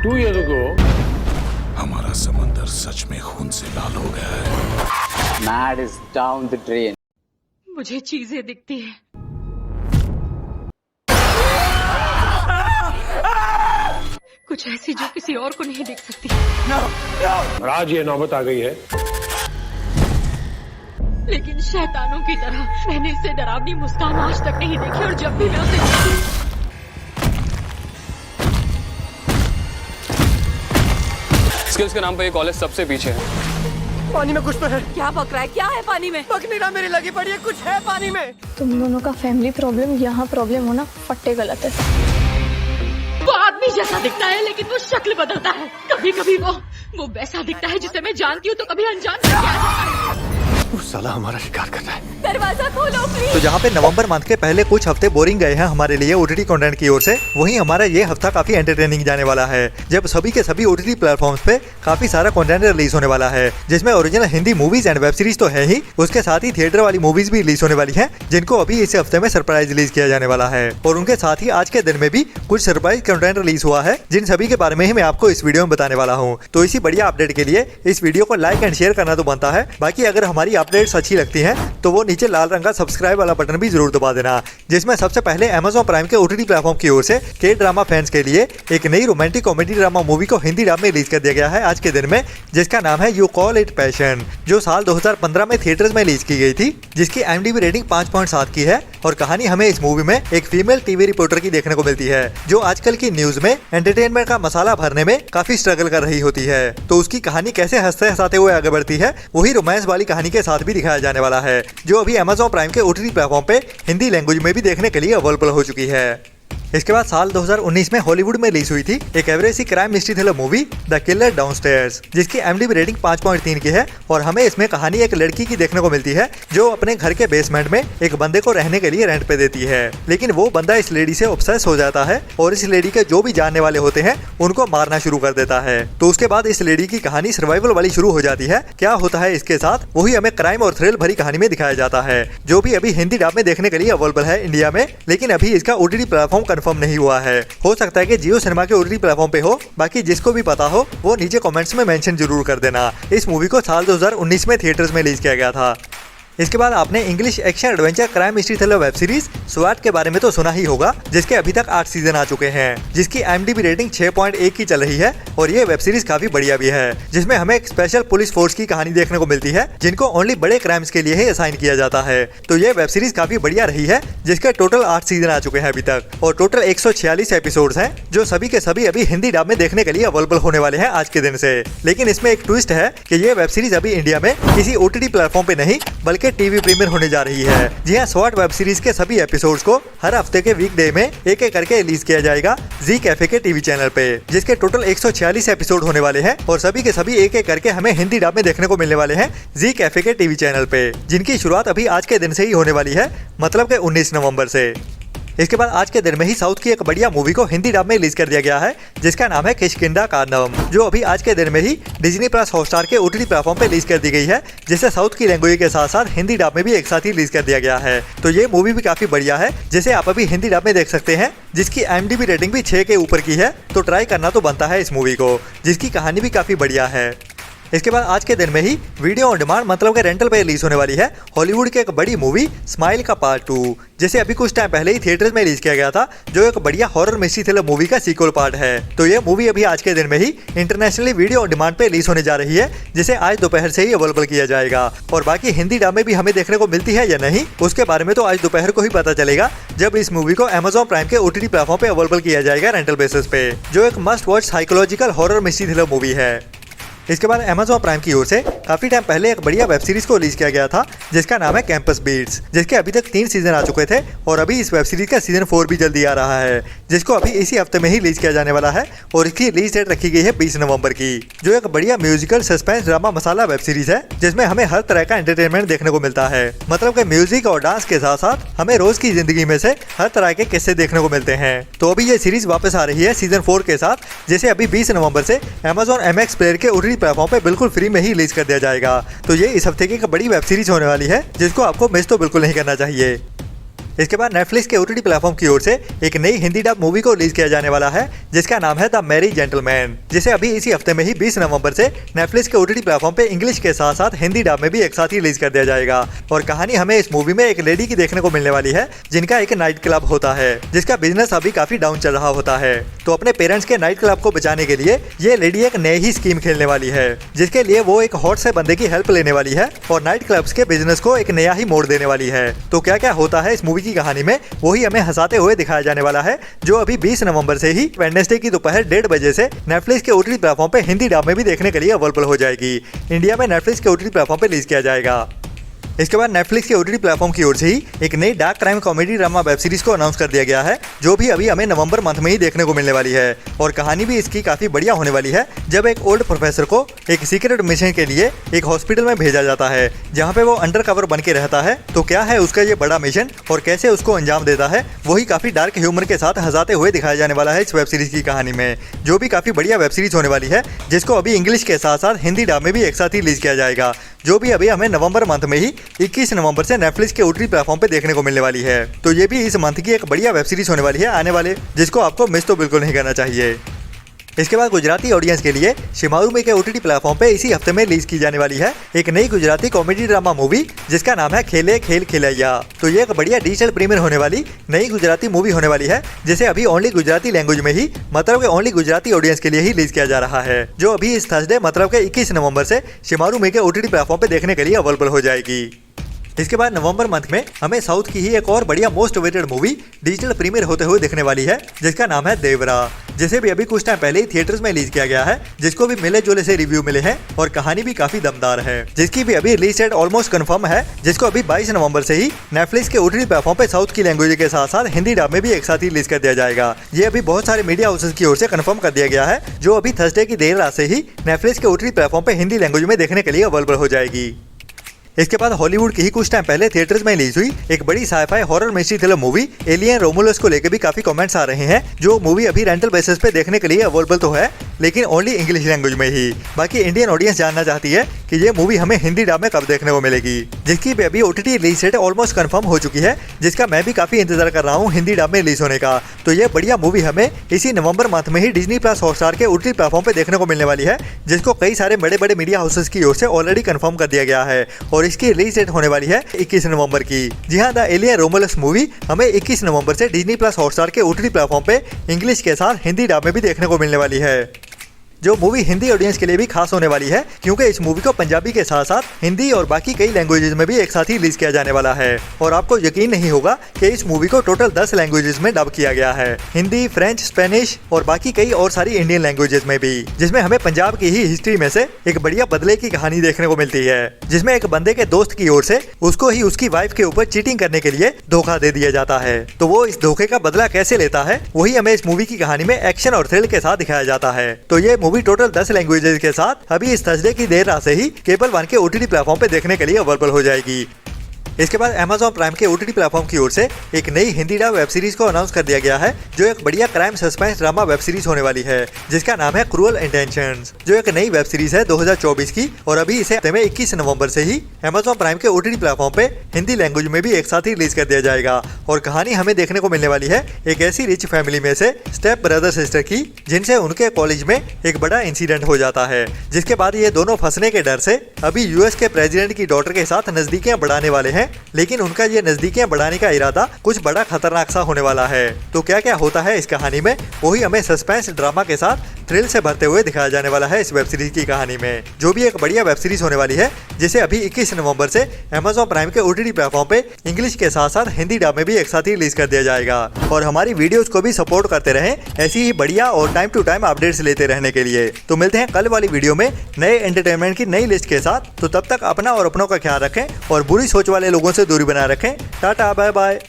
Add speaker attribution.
Speaker 1: 2 years ago,
Speaker 2: हमारा समंदर सच में खून से लाल हो गया है।
Speaker 3: Mad is down the drain.
Speaker 4: मुझे चीजें दिखती है। कुछ ऐसी जो किसी और को नहीं दिख सकती।
Speaker 1: और आज ये नौबत आ गई है।
Speaker 4: लेकिन शैतानों की तरह मैंने इससे डरावनी मुस्कान आज तक नहीं देखी, और जब भी मैं उसे देखती
Speaker 5: स्किल्स के नाम पर ये कॉलेज सबसे पीछे है।
Speaker 6: पानी में कुछ तो है।
Speaker 4: क्या पक रहा है? क्या है पानी में?
Speaker 6: पक नहीं रहा, मेरी लगी पड़ी है, कुछ है पानी में।
Speaker 7: तुम दोनों का फैमिली प्रॉब्लम यहाँ प्रॉब्लम होना फट्टे गलत है।
Speaker 4: वो आदमी जैसा दिखता है, लेकिन वो शक्ल बदलता है। कभी कभी वो वैसा दिखता है जिसे मैं जानती हूँ, तो कभी अनजान करके आ जाता है।
Speaker 6: वो साला हमारा शिकार कर रहा है।
Speaker 4: दरवाजा खोलो प्लीज।
Speaker 8: तो जहाँ पे नवंबर मंथ के पहले कुछ हफ्ते बोरिंग गए हैं हमारे लिए ओटीटी कंटेंट की ओर से, वहीं हमारा ये हफ्ता काफी एंटरटेनिंग जाने वाला है, जब सभी के सभी ओटीटी प्लेटफॉर्म्स पे काफी सारा कंटेंट रिलीज होने वाला है, जिसमें original Hindi movies and web series तो है ही, उसके साथ ही थिएटर वाली मूवीज भी रिलीज होने वाली है, जिनको अभी इस हफ्ते में सरप्राइज रिलीज किया जाने वाला है। और उनके साथ ही आज के दिन में भी कुछ सरप्राइज कंटेंट रिलीज हुआ है, जिन सभी के बारे में ही मैं आपको इस वीडियो में बताने वाला हूँ। तो इसी बढ़िया अपडेट के लिए इस वीडियो को लाइक एंड शेयर करना तो बनता है। बाकी अगर हमारी अपडेट्स अच्छी लगती है तो वो नीचे लाल रंग का सब्सक्राइब वाला बटन भी जरूर दबा देना, जिसमें सबसे पहले Amazon प्राइम के ओटीटी प्लेटफॉर्म की ओर से के ड्रामा फैंस के लिए एक नई रोमांटिक कॉमेडी ड्रामा मूवी को हिंदी डब में रिलीज कर दिया गया है आज के दिन में, जिसका नाम है यू कॉल इट पैशन, जो साल 2015 में थिएटर्स में रिलीज की गई थी, जिसकी IMDb रेटिंग 5.7 की है। और कहानी हमें इस मूवी में एक फीमेल टीवी रिपोर्टर की देखने को मिलती है, जो आजकल की न्यूज में एंटरटेनमेंट का मसाला भरने में काफी स्ट्रगल कर रही होती है। तो उसकी कहानी कैसे हंसते हंसाते हुए आगे बढ़ती है, वही रोमांस वाली कहानी के साथ भी दिखाया जाने वाला है, जो अभी Amazon प्राइम के ओटीटी प्लेटफॉर्म पे हिंदी लैंग्वेज में भी देखने के लिए अवेलेबल हो चुकी है। इसके बाद साल 2019 में हॉलीवुड में रिलीज हुई थी एक एवरेज सी crime mystery thriller movie the killer downstairs, जिसकी IMDb रेटिंग 5.3 की है। और हमें इसमें कहानी एक लड़की की देखने को मिलती है, जो अपने घर के बेसमेंट में एक बंदे को रहने के लिए रेंट पे देती है, लेकिन वो बंदा इस लेडी से ऑब्सेस हो जाता है और इस लेडी के जो भी जानने वाले होते हैं उनको मारना शुरू कर देता है। तो उसके बाद इस लेडी की कहानी सर्वाइवल वाली शुरू हो जाती है। क्या होता है इसके साथ, वही हमें क्राइम और थ्रिल भरी कहानी में दिखाया जाता है, जो भी अभी हिंदी डब में देखने के लिए अवेलेबल है इंडिया में, लेकिन अभी इसका ओटीटी प्लेटफॉर्म कंफर्म नहीं हुआ है। हो सकता है कि जियो सिनेमा के ओटीटी प्लेटफॉर्म पे हो। बाकी जिसको भी पता हो वो नीचे कमेंट्स में मेंशन जरूर कर देना। इस मूवी को साल 2019 में थिएटर्स में रिलीज किया गया था। इसके बाद आपने English action adventure crime mystery thriller web series स्वैट के बारे में तो सुना ही होगा, जिसके अभी तक 8 सीजन आ चुके हैं, जिसकी IMDb रेटिंग 6.1 की चल रही है। और ये वेब सीरीज काफी बढ़िया भी है, जिसमें हमें एक स्पेशल पुलिस फोर्स की कहानी देखने को मिलती है, जिनको ओनली बड़े क्राइम्स के लिए ही असाइन किया जाता है। तो ये वेब सीरीज काफी बढ़िया रही है, जिसके टोटल 8 सीजन आ चुके हैं अभी तक, और टोटल 146 एपिसोड हैं, जो सभी के सभी अभी हिंदी डब में देखने के लिए अवेलेबल होने वाले हैं आज के दिन से। लेकिन इसमें एक ट्विस्ट है कि ये वेब सीरीज अभी इंडिया में किसी ओटीटी प्लेटफॉर्म पे नहीं, बल्कि टीवी प्रीमियर होने जा रही है। जी हाँ, स्वैट वेब सीरीज के सभी एपिसोड्स को हर हफ्ते के वीकडे में एक एक करके रिलीज किया जाएगा जी कैफे के टीवी चैनल पे, जिसके टोटल 146 एपिसोड होने वाले हैं, और सभी के सभी एक एक करके हमें हिंदी डब में देखने को मिलने वाले हैं जी कैफे के टीवी चैनल पे, जिनकी शुरुआत अभी आज के दिन से ही होने वाली है, मतलब कि 19 नवंबर से। इसके बाद आज के दिन में ही साउथ की एक बढ़िया मूवी को हिंदी डब में रिलीज कर दिया गया है, जिसका नाम है किष्किंधा कांडम, जो अभी आज के दिन में ही डिज्नी प्लस हॉटस्टार के ओटीटी प्लेटफॉर्म पे रिलीज कर दी गई है, जिसे साउथ की लैंग्वेज के साथ साथ हिंदी डब में भी एक साथ ही रिलीज कर दिया गया है। तो ये मूवी भी काफी बढ़िया है, जिसे आप अभी हिंदी डब में देख सकते हैं, जिसकी IMDb रेटिंग भी 6 के ऊपर की है। तो ट्राई करना तो बनता है इस मूवी को, जिसकी कहानी भी काफी बढ़िया है। इसके बाद आज के दिन में ही वीडियो ऑन डिमांड मतलब के रेंटल पे रिलीज होने वाली है हॉलीवुड की एक बड़ी मूवी स्माइल का पार्ट 2, जिसे अभी कुछ टाइम पहले ही थिएटर्स में रिलीज किया गया था, जो एक बढ़िया हॉरर मिस्ट्री थ्रिलर मूवी का सीक्वल पार्ट है। तो ये मूवी अभी आज के दिन में ही इंटरनेशनली वीडियो ऑन डिमांड पे रिलीज होने जा रही है, जिसे आज दोपहर से ही अवेलेबल किया जाएगा। और बाकी हिंदी डब में भी हमें देखने को मिलती है या नहीं, उसके बारे में तो आज दोपहर को ही पता चलेगा, जब इस मूवी को Amazon प्राइम के ओटीटी प्लेटफॉर्म पे अवेलेबल किया जाएगा रेंटल बेसिस पे, जो एक must watch psychological horror mystery thriller movie है। इसके बाद Amazon प्राइम की ओर से काफी टाइम पहले एक बढ़िया वेब सीरीज को रिलीज किया गया था, जिसका नाम है कैंपस बीट्स, जिसके अभी तक 3 सीजन आ चुके थे, और अभी इस वेब सीरीज का सीजन 4 भी जल्दी आ रहा है, जिसको अभी इसी हफ्ते में ही रिलीज किया जाने वाला है। और इसकी रिलीज डेट रखी गई है 20 नवंबर की, जो एक बढ़िया म्यूजिकल सस्पेंस ड्रामा मसाला वेब सीरीज है, जिसमें हमें हर तरह का एंटरटेनमेंट देखने को मिलता है। मतलब कि म्यूजिक और डांस के साथ साथ हमें रोज की जिंदगी में से हर तरह के किस्से देखने को मिलते हैं। तो अभी ये सीरीज वापस आ रही है सीजन 4 के साथ, जिसे अभी 20 नवंबर से Amazon MX प्लेयर के ओटीटी प्लेटफॉर्म पे बिल्कुल फ्री में ही रिलीज कर दिया जाएगा। तो ये इस हफ्ते की एक बड़ी वेब सीरीज होने वाली है, जिसको आपको मिस तो बिल्कुल नहीं करना चाहिए। इसके बाद नेटफ्लिक्स के ओटीटी प्लेटफॉर्म की ओर से एक नई हिंदी डब मूवी को रिलीज किया जाने वाला है जिसका नाम है द मैरी जेंटलमैन, जिसे अभी इसी हफ्ते में ही 20 नवंबर से नेटफ्लिक्स के ओटीटी प्लेटफॉर्म पे इंग्लिश के साथ साथ हिंदी डब में भी एक साथ ही रिलीज कर दिया जाएगा। और कहानी हमें इस मूवी में एक लेडी की देखने को मिलने वाली है जिनका एक नाइट क्लब होता है जिसका बिजनेस अभी काफी डाउन चल रहा होता है। तो अपने पेरेंट्स के नाइट क्लब को बचाने के लिए ये लेडी एक नई ही स्कीम खेलने वाली है जिसके लिए वो एक हॉट से बंदे की हेल्प लेने वाली है और नाइट क्लब्स के बिजनेस को एक नया ही मोड़ देने वाली है। तो क्या क्या होता है इस मूवी की कहानी में वही हमें हंसाते हुए दिखाया जाने वाला है, जो अभी 20 नवंबर से ही वेडनेसडे की दोपहर 1:30 बजे से नेटफ्लिक्स के ओटीटी प्लेटफॉर्म पे हिंदी डब में भी देखने के लिए अवेलेबल हो जाएगी। इंडिया में नेटफ्लिक्स के ओटीटी प्लेटफॉर्म पे रिलीज किया जाएगा। इसके बाद नेटफ्लिक्स के ओटीटी प्लेटफॉर्म की ओर से ही एक नई dark crime comedy drama web series को अनाउंस कर दिया गया है जो भी अभी हमें नवंबर मंथ में ही देखने को मिलने वाली है। और कहानी भी इसकी काफी बढ़िया होने वाली है जब एक ओल्ड प्रोफेसर को एक सीक्रेट मिशन के लिए एक हॉस्पिटल में भेजा जाता है जहाँ पे वो अंडर कवर बन के रहता है। तो क्या है उसका ये बड़ा मिशन और कैसे उसको अंजाम देता है वही काफी डार्क ह्यूमर के साथ हंसाते हुए दिखाया जाने वाला है इस वेब सीरीज की कहानी में, जो भी काफी बढ़िया वेब सीरीज होने वाली है जिसको अभी इंग्लिश के साथ साथ हिंदी डब में भी एक साथ ही रिलीज किया जाएगा, जो भी अभी हमें नवंबर मंथ में ही 21 नवंबर से नेटफ्लिक्स के ओटीटी प्लेटफॉर्म पे देखने को मिलने वाली है। तो ये भी इस मंथ की एक बढ़िया वेब सीरीज होने वाली है आने वाले, जिसको आपको मिस तो बिल्कुल नहीं करना चाहिए। इसके बाद गुजराती ऑडियंस के लिए शिमारू के ओटीटी प्लेटफॉर्म पे इसी हफ्ते में रिलीज की जाने वाली है एक नई गुजराती कॉमेडी ड्रामा मूवी जिसका नाम है खेले खेल खिलैया। तो ये एक बढ़िया डिजिटल प्रीमियर होने वाली नई गुजराती मूवी होने वाली है जिसे अभी ओनली गुजराती लैंग्वेज में ही मतलब ओनली गुजराती ऑडियंस के लिए ही रिलीज किया जा रहा है, जो अभी इस थर्सडे मतलब के 21 नवंबर से शिमारू के ओटीटी प्लेटफॉर्म पे देखने के लिए अवेलेबल हो जाएगी। इसके बाद नवंबर मंथ में हमें साउथ की ही एक और बढ़िया most awaited movie digital premiere होते हुए दिखने वाली है जिसका नाम है देवरा, जिसे भी अभी कुछ टाइम पहले ही थिएटर्स में रिलीज किया गया है, जिसको भी मिले जुले से रिव्यू मिले हैं और कहानी भी काफी दमदार है, जिसकी भी अभी रिलीज डेट ऑलमोस्ट कंफर्म है, जिसको अभी 22 नवंबर से ही नेटफ्लिक्स के ओटीटी प्लेटफॉर्म पे साउथ की लैंग्वेज के साथ साथ हिंदी डब में भी एक साथ ही रिलीज कर दिया जाएगा। ये अभी बहुत सारे मीडिया हाउसेस की ओर से कंफर्म कर दिया गया है, जो अभी थर्सडे की देर रात से ही नेटफ्लिक्स के ओटीटी प्लेटफॉर्म पे हिंदी लैंग्वेज में देखने के लिए अवेलेबल हो जाएगी। इसके बाद हॉलीवुड की ही कुछ टाइम पहले थिएटर्स में रिलीज हुई एक बड़ी scifi horror mystery thriller movie Alien Romulus को लेकर भी काफी कमेंट्स आ रहे हैं, जो मूवी अभी रेंटल बेसिस पे देखने के लिए अवेलेबल तो है लेकिन ओनली इंग्लिश लैंग्वेज में ही। बाकी इंडियन ऑडियंस जानना चाहती है कि ये मूवी हमें हिंदी डब में कब देखने को मिलेगी, जिसकी भी अभी OTT release date almost confirm हो चुकी है, जिसका मैं भी काफी इंतजार कर रहा हूँ हिंदी डब में रिलीज होने का। तो ये बढ़िया मूवी हमें इसी नवंबर मंथ में ही डिज्नी प्लस हॉटस्टार के ओटीटी प्लेटफॉर्म पे देखने को मिलने वाली है, जिसको कई सारे बड़े बड़े मीडिया हाउसेस की ओर से ऑलरेडी कंफर्म कर दिया गया है और इसकी रिलीज डेट होने वाली है 21 नवंबर की। जी हाँ, द एलियन रोमुलस मूवी हमें 21 नवंबर से डिज्नी प्लस हॉटस्टार के ओटीटी प्लेटफॉर्म पे इंग्लिश के साथ हिंदी डब में भी देखने को मिलने वाली है, जो मूवी हिंदी ऑडियंस के लिए भी खास होने वाली है क्योंकि इस मूवी को पंजाबी के साथ साथ हिंदी और बाकी कई लैंग्वेजेस में भी एक साथ ही रिलीज किया जाने वाला है। और आपको यकीन नहीं होगा कि इस मूवी को टोटल 10 लैंग्वेजेस में डब किया गया है, हिंदी, फ्रेंच, स्पेनिश और बाकी कई और सारी इंडियन लैंग्वेजेस में भी, जिसमें हमें पंजाब की ही हिस्ट्री में से एक बढ़िया बदले की कहानी देखने को मिलती है, जिसमें एक बंदे के दोस्त की ओर से उसको ही उसकी वाइफ के ऊपर चीटिंग करने के लिए धोखा दे दिया जाता है। तो वो इस धोखे का बदला कैसे लेता है वही हमें इस मूवी की कहानी में एक्शन और थ्रिल के साथ दिखाया जाता है। तो ये मूवी टोटल 10 लैंग्वेजेस के साथ अभी इस थर्सडे की देर रात से ही केबल वन के ओटीटी प्लेटफॉर्म पे देखने के लिए अवेलेबल हो जाएगी। इसके बाद Amazon प्राइम के ओटीटी प्लेटफॉर्म की ओर से एक नई हिंदी डब वेब सीरीज को अनाउंस कर दिया गया है, जो एक बढ़िया crime suspense drama web series होने वाली है, जिसका नाम है क्रूअल इंटेंशंस, जो एक नई वेब सीरीज है 2024 की और अभी इसे हफ्ते में 21 नवंबर से ही Amazon प्राइम के ओटीटी प्लेटफॉर्म पे हिंदी लैंग्वेज में भी एक साथ ही रिलीज कर दिया जाएगा। और कहानी हमें देखने को मिलने वाली है एक ऐसी रिच फैमिली में से स्टेप ब्रदर सिस्टर की, जिनसे उनके कॉलेज में एक बड़ा इंसिडेंट हो जाता है, जिसके बाद ये दोनों फंसने के डर से अभी यूएस के प्रेसिडेंट की डॉटर के साथ नजदीकियां बढ़ाने वाले हैं, लेकिन उनका ये नजदीकियां बढ़ाने का इरादा कुछ बड़ा खतरनाक सा होने वाला है। तो क्या क्या होता है इस कहानी में वही हमें सस्पेंस ड्रामा के साथ थ्रिल से भरते हुए दिखाया जाने वाला है इस वेब सीरीज की कहानी में, जो भी एक बढ़िया वेब सीरीज होने वाली है, जिसे अभी 21 नवंबर से Amazon प्राइम के ओटीटी प्लेटफॉर्म पे इंग्लिश के साथ साथ हिंदी डब में भी एक साथ ही रिलीज कर दिया जाएगा। और हमारी वीडियोस को भी सपोर्ट करते रहें ऐसी ही बढ़िया और टाइम टू टाइम अपडेट्स लेते रहने के लिए। तो मिलते हैं कल वाली वीडियो में नए एंटरटेनमेंट की नई लिस्ट के साथ। तो तब तक अपना और अपनों का ख्याल रखें और बुरी सोच वाले लोगों से दूरी बनाए रखें। Tata, bye bye.